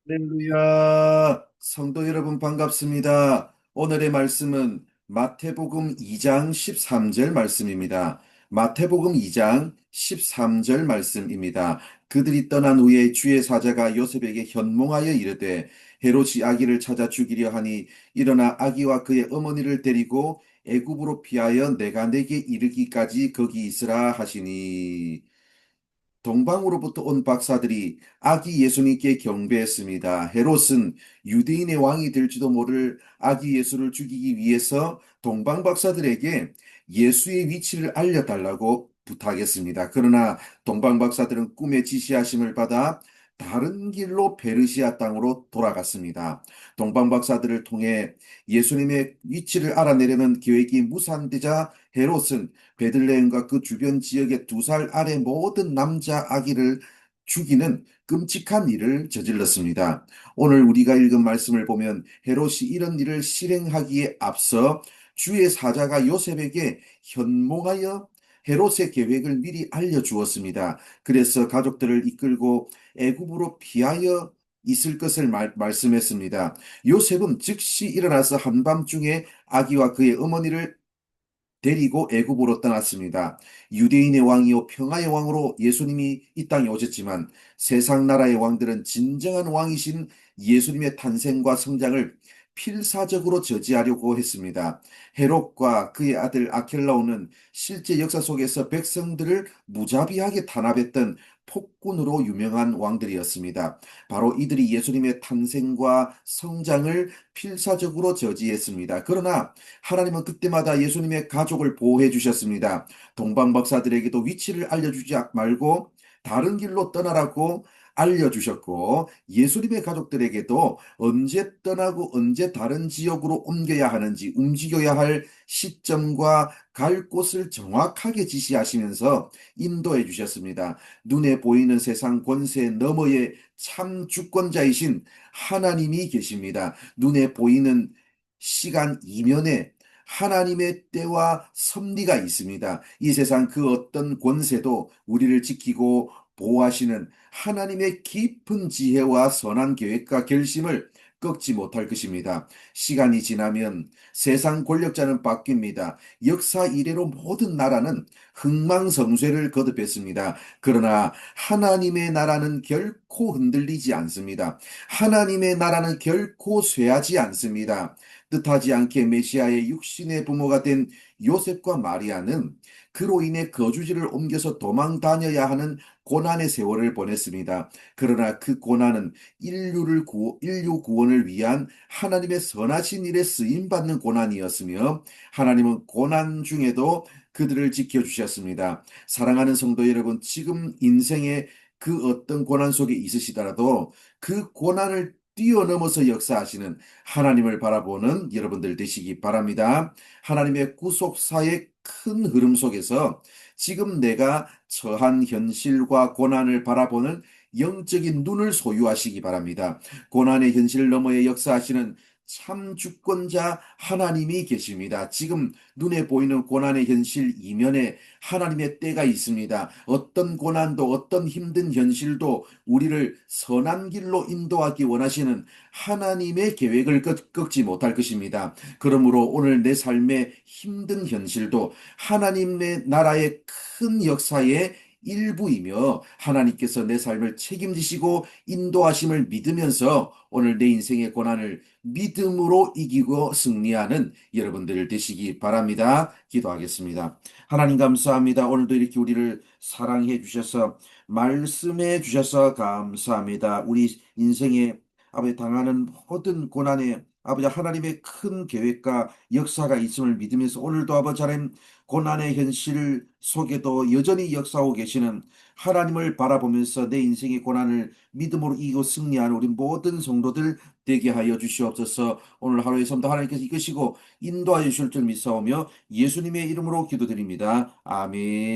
할렐루야. 성도 여러분 반갑습니다. 오늘의 말씀은 마태복음 2장 13절 말씀입니다. 마태복음 2장 13절 말씀입니다. 그들이 떠난 후에 주의 사자가 요셉에게 현몽하여 이르되 헤롯이 아기를 찾아 죽이려 하니 일어나 아기와 그의 어머니를 데리고 애굽으로 피하여 내가 내게 이르기까지 거기 있으라 하시니. 동방으로부터 온 박사들이 아기 예수님께 경배했습니다. 헤롯은 유대인의 왕이 될지도 모를 아기 예수를 죽이기 위해서 동방 박사들에게 예수의 위치를 알려달라고 부탁했습니다. 그러나 동방 박사들은 꿈의 지시하심을 받아 다른 길로 페르시아 땅으로 돌아갔습니다. 동방 박사들을 통해 예수님의 위치를 알아내려는 계획이 무산되자 헤롯은 베들레헴과 그 주변 지역의 2살 아래 모든 남자 아기를 죽이는 끔찍한 일을 저질렀습니다. 오늘 우리가 읽은 말씀을 보면 헤롯이 이런 일을 실행하기에 앞서 주의 사자가 요셉에게 현몽하여 헤롯의 계획을 미리 알려주었습니다. 그래서 가족들을 이끌고 애굽으로 피하여 있을 것을 말씀했습니다. 요셉은 즉시 일어나서 한밤중에 아기와 그의 어머니를 데리고 애굽으로 떠났습니다. 유대인의 왕이요 평화의 왕으로 예수님이 이 땅에 오셨지만 세상 나라의 왕들은 진정한 왕이신 예수님의 탄생과 성장을 필사적으로 저지하려고 했습니다. 헤롯과 그의 아들 아켈라오는 실제 역사 속에서 백성들을 무자비하게 탄압했던 폭군으로 유명한 왕들이었습니다. 바로 이들이 예수님의 탄생과 성장을 필사적으로 저지했습니다. 그러나 하나님은 그때마다 예수님의 가족을 보호해 주셨습니다. 동방 박사들에게도 위치를 알려주지 말고 다른 길로 떠나라고 알려주셨고, 예수님의 가족들에게도 언제 떠나고 언제 다른 지역으로 옮겨야 하는지, 움직여야 할 시점과 갈 곳을 정확하게 지시하시면서 인도해 주셨습니다. 눈에 보이는 세상 권세 너머에 참 주권자이신 하나님이 계십니다. 눈에 보이는 시간 이면에 하나님의 때와 섭리가 있습니다. 이 세상 그 어떤 권세도 우리를 지키고 보호하시는 하나님의 깊은 지혜와 선한 계획과 결심을 꺾지 못할 것입니다. 시간이 지나면 세상 권력자는 바뀝니다. 역사 이래로 모든 나라는 흥망성쇠를 거듭했습니다. 그러나 하나님의 나라는 결코 흔들리지 않습니다. 하나님의 나라는 결코 쇠하지 않습니다. 뜻하지 않게 메시아의 육신의 부모가 된 요셉과 마리아는 그로 인해 거주지를 옮겨서 도망 다녀야 하는 고난의 세월을 보냈습니다. 그러나 그 고난은 인류 구원을 위한 하나님의 선하신 일에 쓰임받는 고난이었으며, 하나님은 고난 중에도 그들을 지켜주셨습니다. 사랑하는 성도 여러분, 지금 인생의 그 어떤 고난 속에 있으시더라도 그 고난을 뛰어넘어서 역사하시는 하나님을 바라보는 여러분들 되시기 바랍니다. 하나님의 구속사의 큰 흐름 속에서 지금 내가 처한 현실과 고난을 바라보는 영적인 눈을 소유하시기 바랍니다. 고난의 현실 너머에 역사하시는 참 주권자 하나님이 계십니다. 지금 눈에 보이는 고난의 현실 이면에 하나님의 때가 있습니다. 어떤 고난도 어떤 힘든 현실도 우리를 선한 길로 인도하기 원하시는 하나님의 계획을 꺾지 못할 것입니다. 그러므로 오늘 내 삶의 힘든 현실도 하나님의 나라의 큰 역사의 일부이며 하나님께서 내 삶을 책임지시고 인도하심을 믿으면서 오늘 내 인생의 고난을 믿음으로 이기고 승리하는 여러분들 되시기 바랍니다. 기도하겠습니다. 하나님 감사합니다. 오늘도 이렇게 우리를 사랑해 주셔서 말씀해 주셔서 감사합니다. 우리 인생에 아버지 당하는 모든 고난에 아버지 하나님의 큰 계획과 역사가 있음을 믿으면서 오늘도 아버지 하나님 고난의 현실 속에도 여전히 역사하고 계시는 하나님을 바라보면서 내 인생의 고난을 믿음으로 이기고 승리하는 우리 모든 성도들 되게 하여 주시옵소서. 오늘 하루의 삶도 하나님께서 이끄시고 인도하여 주실 줄 믿사오며 예수님의 이름으로 기도드립니다. 아멘.